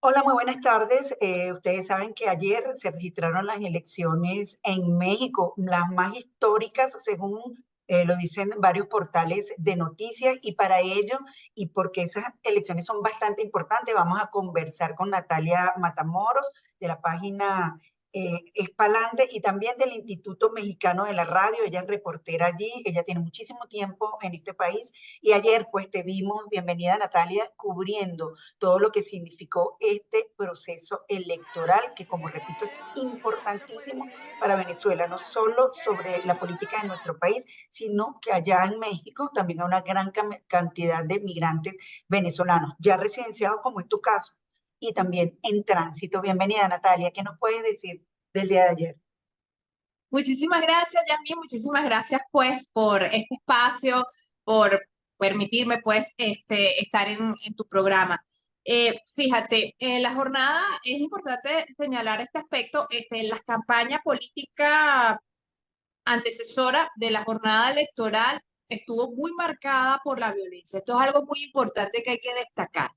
Hola, muy buenas tardes. Ustedes saben que ayer se registraron las elecciones en México, las más históricas, según lo dicen varios portales de noticias, y para ello, y porque esas elecciones son bastante importantes, vamos a conversar con Natalia Matamoros de la página Espalante y también del Instituto Mexicano de la Radio. Ella es reportera allí, ella tiene muchísimo tiempo en este país y ayer pues te vimos, bienvenida Natalia, cubriendo todo lo que significó este proceso electoral, que como repito es importantísimo para Venezuela, no solo sobre la política de nuestro país, sino que allá en México también hay una gran cantidad de migrantes venezolanos, ya residenciados como es tu caso, y también en tránsito. Bienvenida Natalia, ¿qué nos puedes decir del día de ayer? Muchísimas gracias, Yasmin. Muchísimas gracias, pues, por este espacio, por permitirme, pues, estar en tu programa. Fíjate, en la jornada es importante señalar este aspecto, la campaña política antecesora de la jornada electoral estuvo muy marcada por la violencia. Esto es algo muy importante que hay que destacar.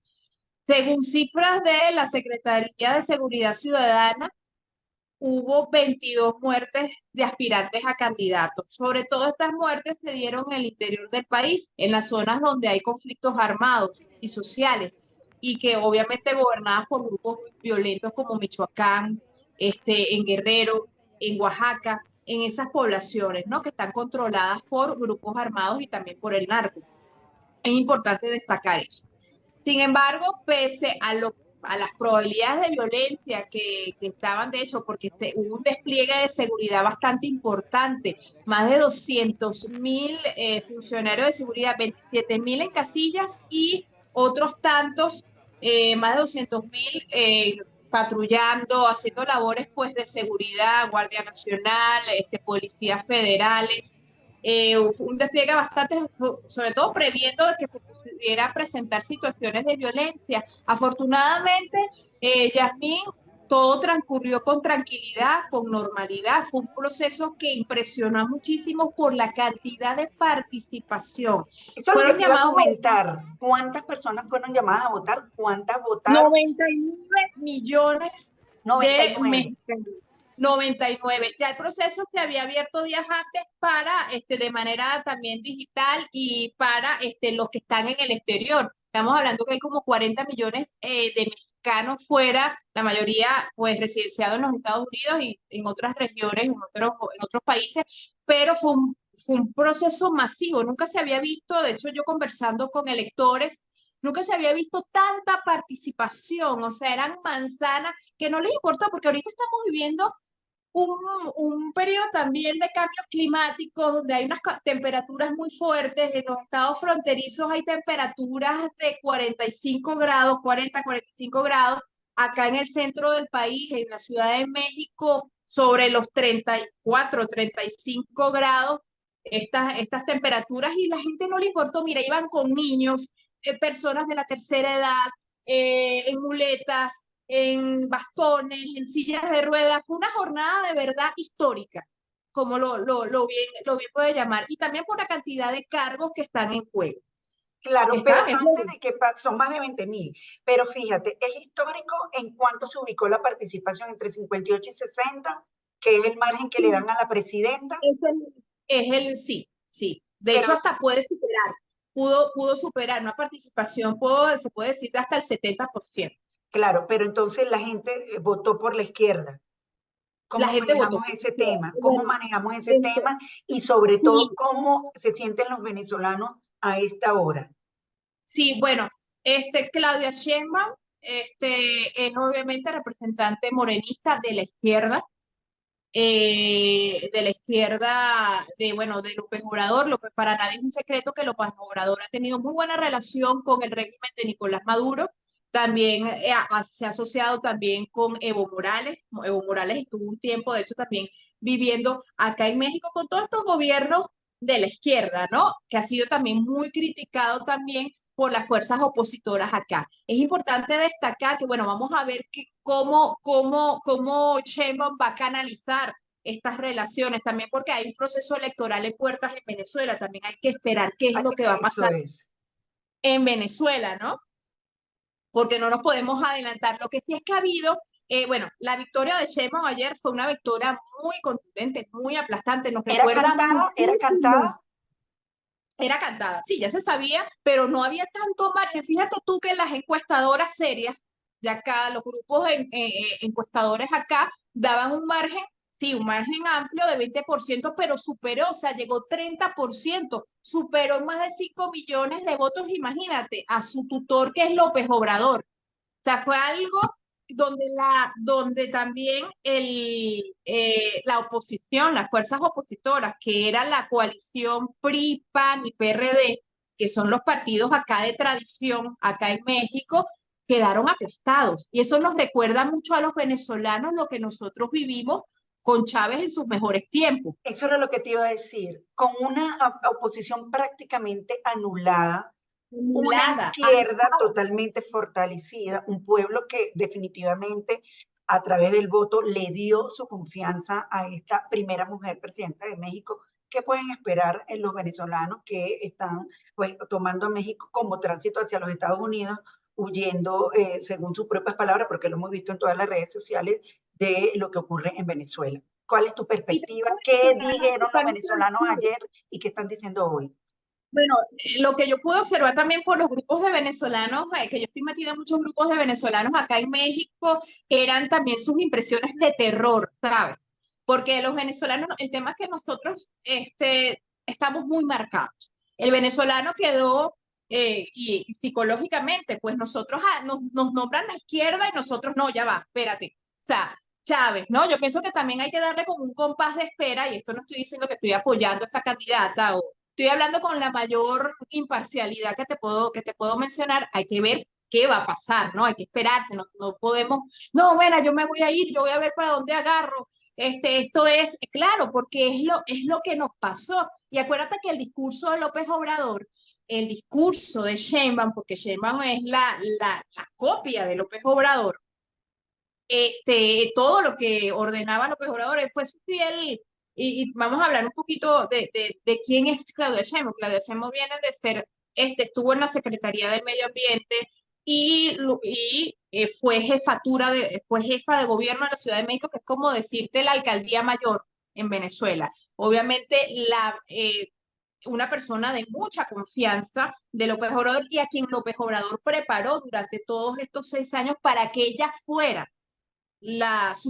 Según cifras de la Secretaría de Seguridad Ciudadana, hubo 22 muertes de aspirantes a candidatos. Sobre todo estas muertes se dieron en el interior del país, en las zonas donde hay conflictos armados y sociales, y que obviamente gobernadas por grupos violentos como Michoacán, en Guerrero, en Oaxaca, en esas poblaciones, ¿no? Que están controladas por grupos armados y también por el narco. Es importante destacar eso. Sin embargo, pese a las probabilidades de violencia que estaban, de hecho, porque hubo un despliegue de seguridad bastante importante, más de 200.000 funcionarios de seguridad, 27.000 en casillas y otros tantos, más de 200.000 patrullando, haciendo labores pues de seguridad, Guardia Nacional, policías federales. Fue un despliegue bastante, sobre todo previendo de que se pudiera presentar situaciones de violencia. Afortunadamente, Yasmín, todo transcurrió con tranquilidad, con normalidad. Fue un proceso que impresionó muchísimo por la cantidad de participación. Eso es lo que Fueron te iba a llamados comentar. ¿Cuántas personas fueron llamadas a votar? ¿Cuántas votaron? 99 millones Noventa y de nueve. mexicanos. 99. Ya el proceso se había abierto días antes para, de manera también digital y para los que están en el exterior. Estamos hablando que hay como 40 millones de mexicanos fuera, la mayoría pues residenciados en los Estados Unidos y en otras regiones, en otros países, pero fue un proceso masivo, nunca se había visto, de hecho yo conversando con electores, nunca se había visto tanta participación, o sea, eran manzanas que no les importa porque ahorita estamos viviendo un, un periodo también de cambios climáticos donde hay unas temperaturas muy fuertes. En los estados fronterizos hay temperaturas de 45 grados, 40, 45 grados. Acá en el centro del país, en la Ciudad de México, sobre los 34, 35 grados, estas temperaturas y la gente no le importó. Mira, iban con niños, personas de la tercera edad, en muletas, en bastones, en sillas de ruedas. Fue una jornada de verdad histórica, como lo bien puede llamar, y también por la cantidad de cargos que están en juego. Que Claro, pero están en antes juego. de que son más de 20.000. Pero fíjate, es histórico en cuanto se ubicó la participación entre 58 y 60, que es el margen que le dan a la presidenta. Sí, sí. De Pero hecho, hasta puede superar, pudo superar una participación, se puede decir, de hasta el 70%. claro, pero entonces la gente votó por la izquierda. La ¿Cómo gente votó manejamos por ese izquierda. tema? ¿Cómo Bueno, manejamos ese este, tema? Y sobre todo, sí, ¿cómo se sienten los venezolanos a esta hora? sí, bueno, Claudia Sheinbaum, es obviamente representante morenista de la izquierda bueno, de López Obrador. Para nadie es un secreto que López Obrador ha tenido muy buena relación con el régimen de Nicolás Maduro. También se ha asociado también con Evo Morales. Evo Morales estuvo un tiempo, de hecho, también viviendo acá en México con todos estos gobiernos de la izquierda, ¿no? Que ha sido también muy criticado también por las fuerzas opositoras acá. Es importante destacar que, bueno, vamos a ver cómo Sheinbaum va a canalizar estas relaciones, también porque hay un proceso electoral en puertas en Venezuela, también hay que esperar qué es lo que va a Eso pasar es. en Venezuela, ¿no? porque no nos podemos adelantar. Lo que sí es que ha habido, bueno, la victoria de Sheinbaum ayer fue una victoria muy contundente, muy aplastante, nos ¿Era recuerda cantada? ¿Era muchísimo. cantada? Era cantada, sí, ya se sabía, pero no había tanto margen. Fíjate tú que las encuestadoras serias de acá, los grupos encuestadores acá, daban un margen, sí, un margen amplio de 20%, pero superó, o sea, llegó 30%, superó más de 5 millones de votos, imagínate, a su tutor que es López Obrador. O sea, fue algo donde también la oposición, las fuerzas opositoras, que era la coalición PRI, PAN y PRD, que son los partidos acá de tradición, acá en México, quedaron aplastados. Y eso nos recuerda mucho a los venezolanos lo que nosotros vivimos con Chávez en sus mejores tiempos. Eso era lo que te iba a decir. Con una oposición prácticamente anulada, una Anulada, izquierda totalmente fortalecida, un pueblo que definitivamente a través del voto le dio su confianza a esta primera mujer presidenta de México. ¿Qué pueden esperar en los venezolanos que están pues, tomando a México como tránsito hacia los Estados Unidos, huyendo, según sus propias palabras, porque lo hemos visto en todas las redes sociales, de lo que ocurre en Venezuela? ¿Cuál es tu y perspectiva? los ¿Qué venezolanos dijeron los están venezolanos ayer y qué están diciendo hoy? Bueno, lo que yo pude observar también por los grupos de venezolanos, que yo estoy metida en muchos grupos de venezolanos acá en México, eran también sus impresiones de terror, ¿sabes? Porque los venezolanos, el tema es que nosotros estamos muy marcados. El venezolano quedó, y psicológicamente, pues nosotros nos nombran la izquierda y nosotros no, ya va, espérate. O sea, Chávez, ¿no? Yo pienso que también hay que darle como un compás de espera, y esto no estoy diciendo que estoy apoyando a esta candidata o estoy hablando con la mayor imparcialidad que te puedo mencionar. Hay que ver qué va a pasar, ¿no? Hay que esperarse, no podemos, no, bueno, yo me voy a ir, yo voy a ver para dónde agarro. Esto es, claro, porque es lo que nos pasó. Y acuérdate que el discurso de López Obrador, el discurso de Sheinbaum, porque Sheinbaum es la copia de López Obrador, todo lo que ordenaba López Obrador, él fue su fiel, y vamos a hablar un poquito de quién es Claudia Sheinbaum. Claudia Sheinbaum viene de ser, estuvo en la Secretaría del Medio Ambiente y fue jefa de gobierno en la Ciudad de México, que es como decirte la alcaldía mayor en Venezuela. Obviamente, una persona de mucha confianza de López Obrador y a quien López Obrador preparó durante todos estos 6 años para que ella fuera su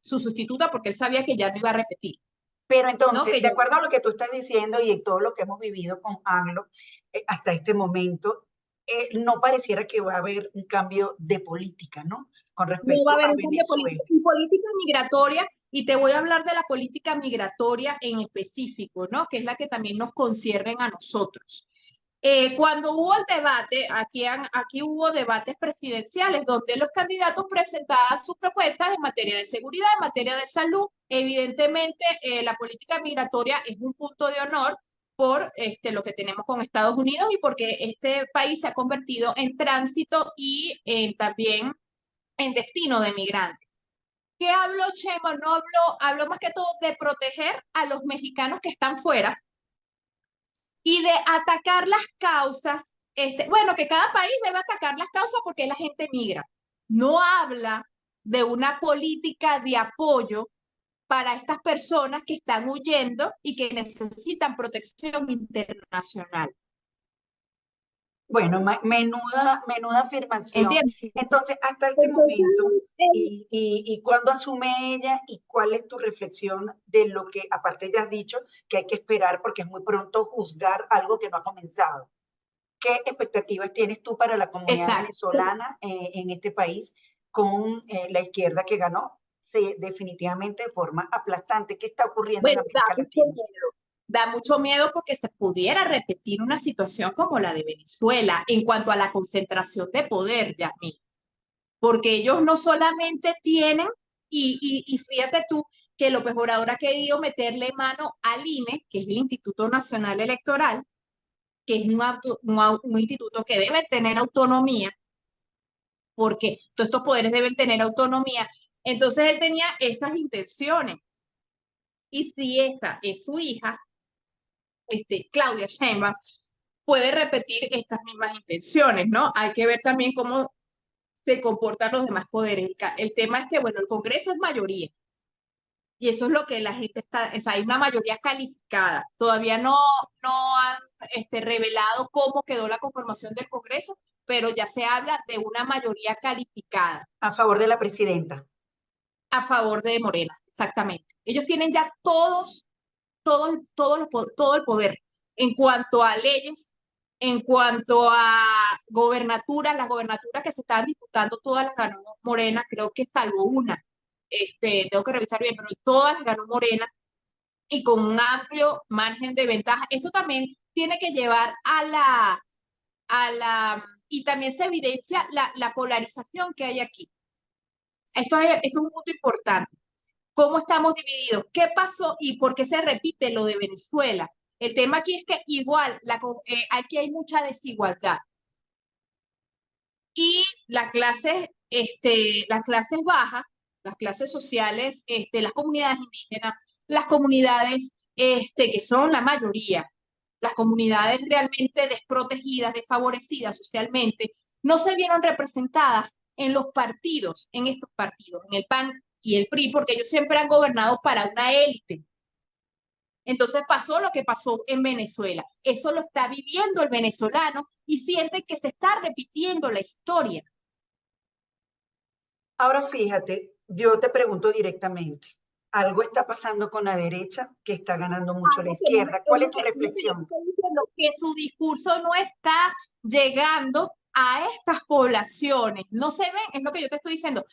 sustituta, porque él sabía que ya no iba a repetir, Pero ¿no? entonces, Que de ya, acuerdo a lo que tú estás diciendo y en todo lo que hemos vivido con AMLO hasta este momento, no pareciera que va a haber un cambio de política, ¿no? Con no va a respecto haber a un cambio Venezuela. político y política migratoria, y te voy a hablar de la política migratoria en específico, ¿no? Que es la que también nos concierne a nosotros. Cuando hubo el debate, aquí hubo debates presidenciales donde los candidatos presentaban sus propuestas en materia de seguridad, en materia de salud. Evidentemente, la política migratoria es un punto de honor por lo que tenemos con Estados Unidos y porque este país se ha convertido en tránsito y también en destino de migrantes. ¿Qué habló Chemo? No habló más que todo de proteger a los mexicanos que están fuera y de atacar las causas, bueno, que cada país debe atacar las causas porque la gente migra. No habla de una política de apoyo para estas personas que están huyendo y que necesitan protección internacional. Bueno, menuda afirmación. ¿Entiendes? Entonces, hasta este Entonces, momento, eh, y cuándo asume ella y cuál es tu reflexión de lo que, aparte ya has dicho, que hay que esperar porque es muy pronto juzgar algo que no ha comenzado. ¿Qué expectativas tienes tú para la comunidad exacto. venezolana en este país con la izquierda que ganó? Sí, definitivamente de forma aplastante. ¿Qué está ocurriendo en Bueno, América Latina? da mucho miedo porque se pudiera repetir una situación como la de Venezuela en cuanto a la concentración de poder, Yasmín, porque ellos no solamente tienen, y fíjate tú, que López Obrador ha querido meterle mano al INE, que es el Instituto Nacional Electoral, que es un instituto que debe tener autonomía, porque todos estos poderes deben tener autonomía. Entonces él tenía estas intenciones. Y si esta es su hija, Claudia Sheinbaum, puede repetir estas mismas intenciones, ¿no? Hay que ver también cómo se comportan los demás poderes. El tema es que, bueno, el Congreso es mayoría. Y eso es lo que la gente está, o sea, hay una mayoría calificada. Todavía no han revelado cómo quedó la conformación del Congreso, pero ya se habla de una mayoría calificada A favor de la presidenta. a favor de Morena, exactamente. Ellos tienen ya todo el poder en cuanto a leyes, en cuanto a gobernaturas, las gobernaturas que se estaban disputando, todas las ganó Morena, creo que salvo una. Tengo que revisar bien, pero todas las ganó Morena y con un amplio margen de ventaja. Esto también tiene que llevar y también se evidencia la polarización que hay aquí. Esto es un punto importante. ¿Cómo estamos divididos? ¿Qué pasó y por qué se repite lo de Venezuela? El tema aquí es que igual, aquí hay mucha desigualdad. Y las clases bajas, las clases sociales, las comunidades indígenas, las comunidades que son la mayoría, las comunidades realmente desprotegidas, desfavorecidas socialmente, no se vieron representadas en los partidos, en estos partidos, en el PAN y el PRI, porque ellos siempre han gobernado para una élite. Entonces pasó lo que pasó en Venezuela. Eso lo está viviendo el venezolano y siente que se está repitiendo la historia. Ahora fíjate, yo te pregunto directamente, ¿algo está pasando con la derecha que está ganando mucho la Algo que no, izquierda? ¿Cuál es tu es lo que yo reflexión? estoy diciendo, que su discurso no está llegando a estas poblaciones. No se ven, es lo que yo te estoy diciendo,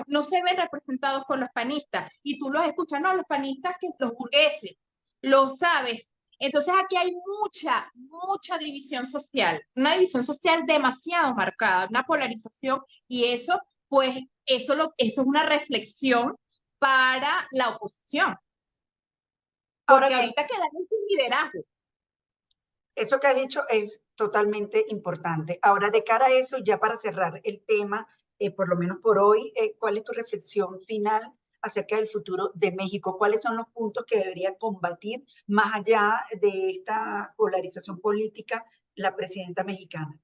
no se ven representados con los panistas. Y tú los escuchas, no, los panistas que los burgueses, lo sabes. Entonces aquí hay mucha división social, una división social demasiado marcada, una polarización, y eso, pues, eso es una reflexión para la oposición, Ahora porque bien, ahorita queda en su liderazgo. eso que has dicho es totalmente importante. Ahora, de cara a eso, ya para cerrar el tema, por lo menos por hoy, ¿cuál es tu reflexión final acerca del futuro de México? ¿Cuáles son los puntos que debería combatir más allá de esta polarización política la presidenta mexicana?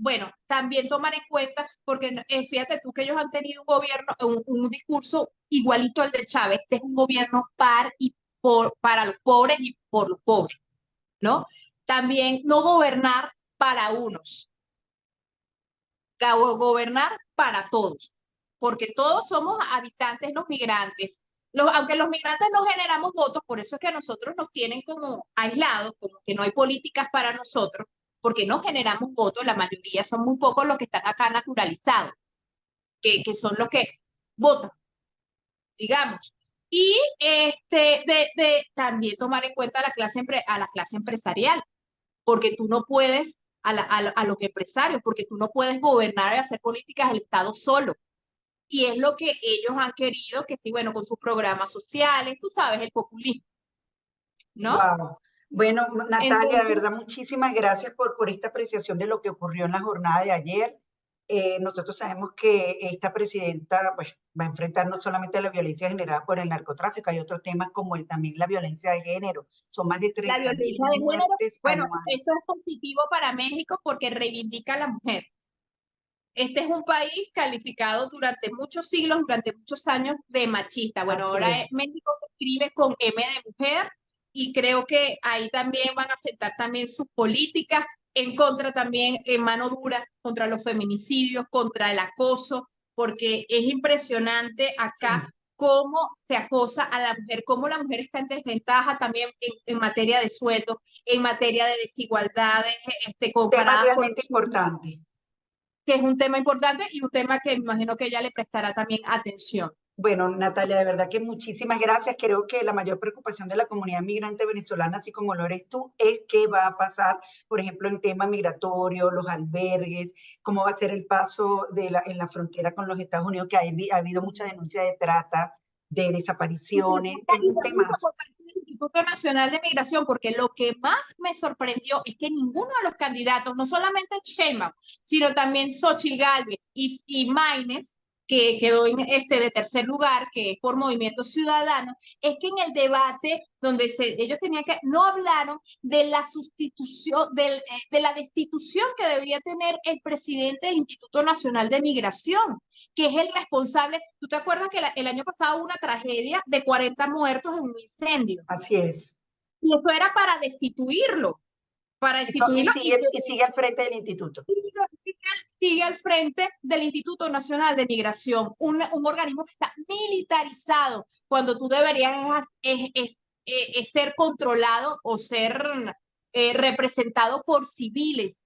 Bueno, también tomar en cuenta, porque fíjate tú que ellos han tenido un gobierno, un discurso igualito al de Chávez. Este es un gobierno para los pobres y por los pobres, ¿no? También no gobernar para unos, gobernar para todos, porque todos somos habitantes, los migrantes. Aunque los migrantes no generamos votos, por eso es que a nosotros nos tienen como aislados, como que no hay políticas para nosotros, porque no generamos votos, la mayoría son muy pocos los que están acá naturalizados, que son los que votan, digamos. Y también tomar en cuenta a la clase empresarial, porque tú no puedes, a los empresarios, porque tú no puedes gobernar y hacer políticas del Estado solo. Y es lo que ellos han querido, que sí, bueno, con sus programas sociales, tú sabes, el populismo, ¿no? Wow. Bueno, Natalia, de Entonces, verdad, muchísimas gracias por esta apreciación de lo que ocurrió en la jornada de ayer. Nosotros sabemos que esta presidenta pues, va a enfrentar no solamente la violencia generada por el narcotráfico, hay otros temas como también la violencia de género. Son más de la 30.000 violencia de género, muertes bueno, anuales. esto es positivo para México porque reivindica a la mujer. Este es un país calificado durante muchos siglos, durante muchos años de machista. Bueno, Así ahora es. México se escribe con M de mujer y creo que ahí también van a aceptar también sus políticas en contra también, en mano dura, contra los feminicidios, contra el acoso, porque es impresionante acá Sí. cómo se acosa a la mujer, cómo la mujer está en desventaja también en materia de sueldo, en materia de desigualdades, Tema comparadas con realmente los hombres, importante. que es un tema importante y un tema que me imagino que ella le prestará también atención. Bueno, Natalia, de verdad que muchísimas gracias. Creo que la mayor preocupación de la comunidad migrante venezolana, así como lo eres tú, es qué va a pasar, por ejemplo, en tema migratorio, los albergues, cómo va a ser el paso en la frontera con los Estados Unidos, que ha habido mucha denuncia de trata, de Y desapariciones. pregunta Es y un pregunta temazo. por parte del Instituto Nacional de Migración, porque lo que más me sorprendió es que ninguno de los candidatos, no solamente Sheinbaum, sino también Xochitl Gálvez y Maynes, que quedó de tercer lugar, que es por Movimiento Ciudadano, es que en el debate donde ellos tenían que, no hablaron de la sustitución, de la destitución que debería tener el presidente del Instituto Nacional de Migración, que es el responsable. ¿Tú te acuerdas que el año pasado hubo una tragedia de 40 muertos en un incendio? Así es. Y eso era para destituirlo, para destituirlo Y sigue al frente del instituto. sigue al frente del Instituto Nacional de Migración, un organismo que está militarizado, cuando tú deberías ser controlado o ser representado por civiles.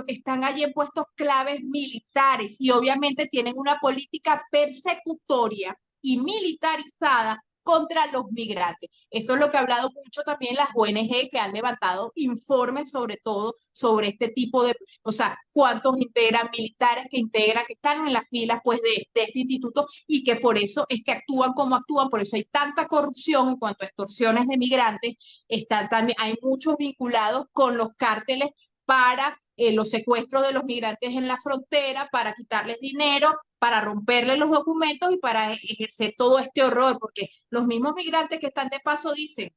Están allí en puestos claves militares y obviamente tienen una política persecutoria y militarizada contra los migrantes. Esto es lo que ha hablado mucho también las ONG que han levantado informes sobre todo sobre este tipo de, o sea, cuántos integran militares que integran, que están en las filas pues de este instituto y que por eso es que actúan como actúan, por eso hay tanta corrupción en cuanto a extorsiones de migrantes, están también, hay muchos vinculados con los cárteles para los secuestros de los migrantes en la frontera, para quitarles dinero, para romperles los documentos y para ejercer todo este horror, porque los mismos migrantes que están de paso dicen,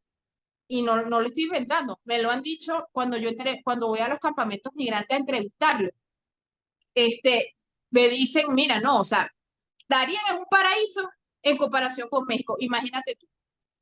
y no lo estoy inventando, me lo han dicho cuando voy a los campamentos migrantes a entrevistarlos, me dicen, mira, no, o sea, Darien es un paraíso en comparación con México, imagínate tú.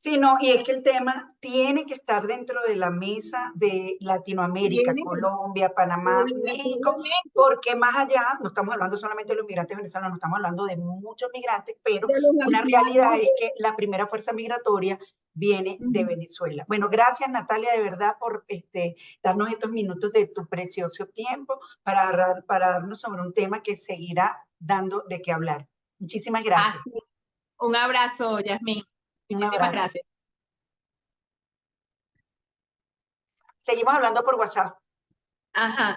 Sí, no, y es que el tema tiene que estar dentro de la mesa de Latinoamérica, Tiene Colombia, Panamá, México, obligatoriamente porque más allá, no estamos hablando solamente de los migrantes venezolanos, no estamos hablando de muchos migrantes, pero de los una realidad haitianos. es que la primera fuerza migratoria viene de Venezuela. Bueno, gracias Natalia, de verdad, por darnos estos minutos de tu precioso tiempo para darnos sobre un tema que seguirá dando de qué hablar. Muchísimas gracias. Así, un abrazo, Yasmín. Un Muchísimas abrazo. gracias. Seguimos hablando por WhatsApp. Ajá.